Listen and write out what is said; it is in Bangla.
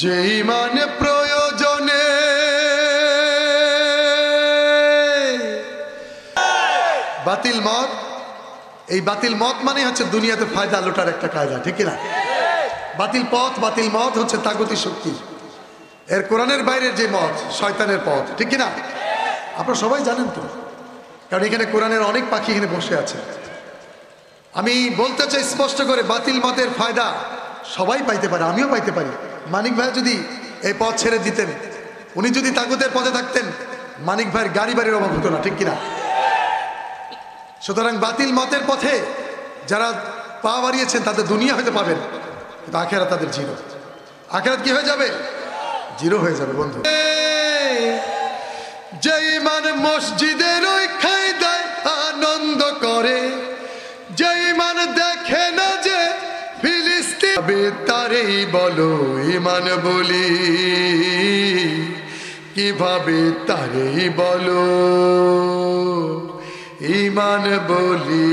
যে ইমান প্রয়োজনে বাতিল মত, এই বাতিল মত মানে হচ্ছে দুনিয়াতে ফায়দা লোটার একটা কায়দা, ঠিক না? বাতিল পথ, বাতিল মত হচ্ছে তাগুতি শক্তি, এর কোরআনের বাইরের যে মত শয়তানের পথ, ঠিক না? আপনারা সবাই জানেন তো, কারণ এখানে কোরআনের অনেক পাখি এখানে বসে আছে। আমি বলতে চাই স্পষ্ট করে, বাতিল মতের ফায়দা সবাই পাইতে পারে, আমিও পাইতে পারি। মানিক ভাই যদি এই পথ ছেড়ে দিতেন, উনি যদি তাগুতের পথে থাকতেন, মানিক ভাইয়ের গাড়ি বাড়ির অভাব হতো না, ঠিক কিনা? সুতরাং বাতিল মতের পথে যারা পা বাড়িয়েছেন তাদের দুনিয়া হয়তো পাবেন, কিন্তু আখেরাত তাদের জিরো। আখেরাত কি হয়ে যাবে? জিরো হয়ে যাবে বন্ধু। যে ইমান মসজিদের ওই খায়দায় আনন্দ করে, যে ইমান দেখে না যে ফিলিস্তিন, তারেই বলো ইমান বলি, কিভাবে তারেই বলো ইমান বলি।